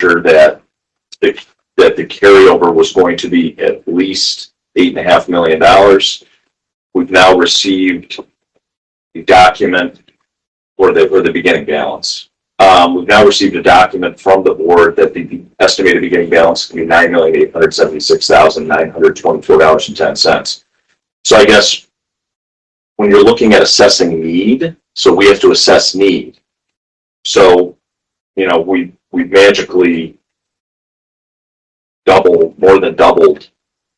sure that the carryover was going to be at least $8.5 million. We've now received the document or the beginning balance. We've now received a document from the board that the estimated beginning balance can be $9,876,924.10. So I guess when you're looking at assessing need, so we have to assess need. So, we magically more than doubled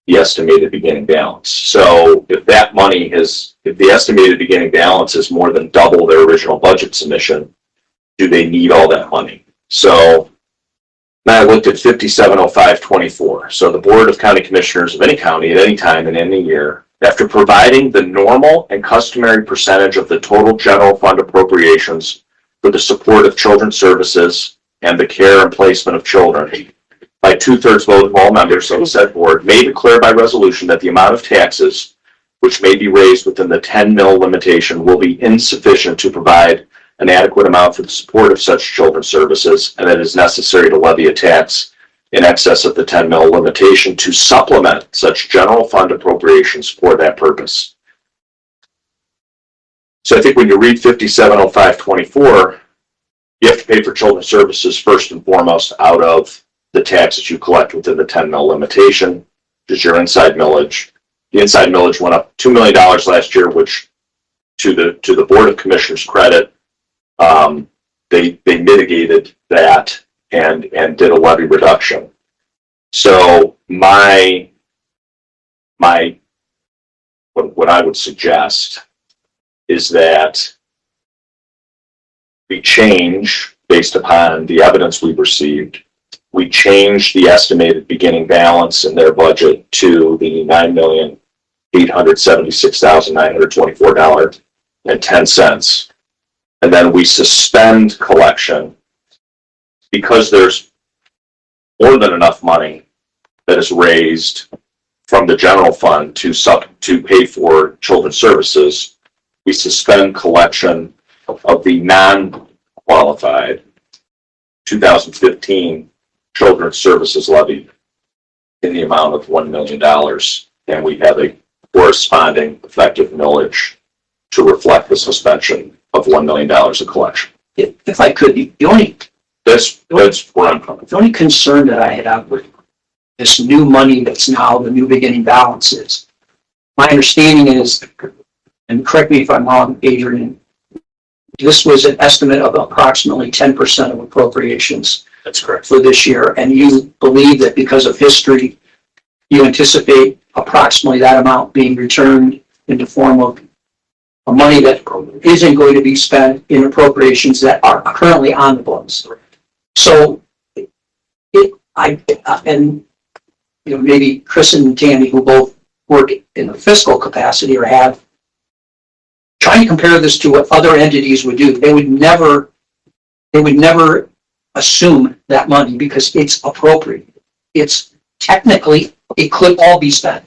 the estimated beginning balance. So if the estimated beginning balance is more than double their original budget submission, do they need all that money? So now I looked at 570524. So the Board of County Commissioners of any county at any time in any year, after providing the normal and customary percentage of the total general fund appropriations for the support of children's services and the care and placement of children, by 2/3 vote of all members of the said board, may declare by resolution that the amount of taxes which may be raised within the 10 mil limitation will be insufficient to provide an adequate amount for the support of such children's services, and that it is necessary to levy a tax in excess of the 10 mil limitation to supplement such general fund appropriations for that purpose. So I think when you read 570524, you have to pay for children's services first and foremost out of the taxes you collect within the 10 mil limitation, which is your inside millage. The inside millage went up $2 million last year, which to the Board of Commissioners' credit, they mitigated that and did a levy reduction. So what I would suggest is that we change, based upon the evidence we've received, we change the estimated beginning balance in their budget to the $9,876,924.10. And then we suspend collection because there's more than enough money that is raised from the general fund to pay for children's services. We suspend collection of the non-qualified 2015 children's services levy in the amount of $1 million, and we have a corresponding effective millage to reflect the suspension of $1 million of collection. If I could, the only concern that I have with this new money that's now the new beginning balance is, my understanding is, and correct me if I'm wrong, Adrian, this was an estimate of approximately 10% of appropriations. That's correct. For this year, and you believe that because of history, you anticipate approximately that amount being returned in the form of money that isn't going to be spent in appropriations that are currently on the books. So, maybe Chris and Tammy, who both work in the fiscal capacity or have, trying to compare this to what other entities would do. They would never assume that money because it's appropriate. It's technically, it could all be spent.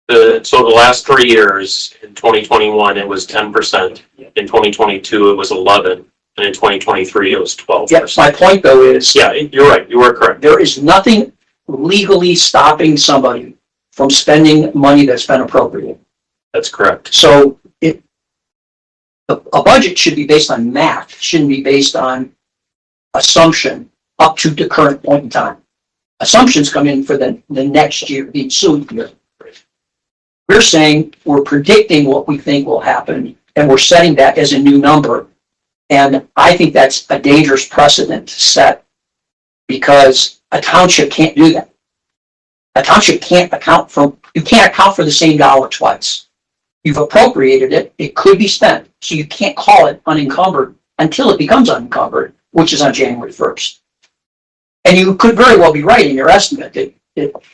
So the last 3 years, in 2021, it was 10%. In 2022, it was 11%. And in 2023, it was 12%. Yes, my point though is... Yeah, you're right. You are correct. There is nothing legally stopping somebody from spending money that's been appropriated. That's correct. So a budget should be based on math, shouldn't be based on assumption up to the current point in time. Assumptions come in for the next year, the ensuing year. We're saying we're predicting what we think will happen, and we're setting that as a new number. And I think that's a dangerous precedent to set because a township can't do that. A township can't account for the same dollar twice. You've appropriated it, it could be spent, so you can't call it unencumbered until it becomes unencumbered, which is on January 1st. And you could very well be right in your estimate that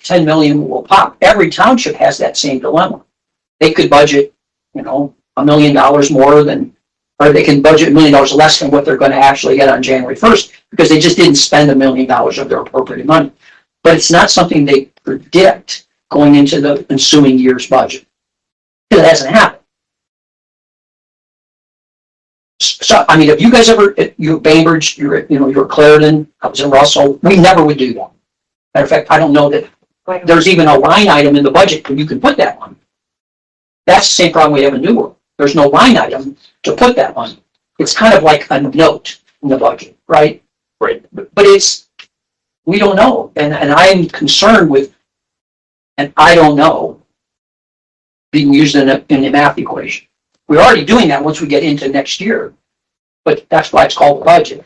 10 million will pop. Every township has that same dilemma. They could budget, $1 million more than, or they can budget $1 million less than what they're going to actually get on January 1st because they just didn't spend $1 million of their appropriated money. But it's not something they predict going into the ensuing year's budget. It hasn't happened. So, I mean, if you guys ever, you Bainbridge, you're Clarendon, I was in Russell, we never would do that. Matter of fact, I don't know that there's even a line item in the budget where you can put that on. That's the same problem we have in Newark. There's no line item to put that on. It's kind of like a note in the budget, right? Right. But we don't know. And I'm concerned with, and I don't know, being used in the math equation. We're already doing that once we get into next year, but that's why it's called the budget.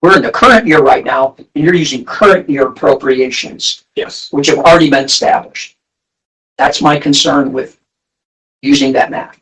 We're in the current year right now, and you're using current year appropriations, Yes. which have already been established. That's my concern with using that math.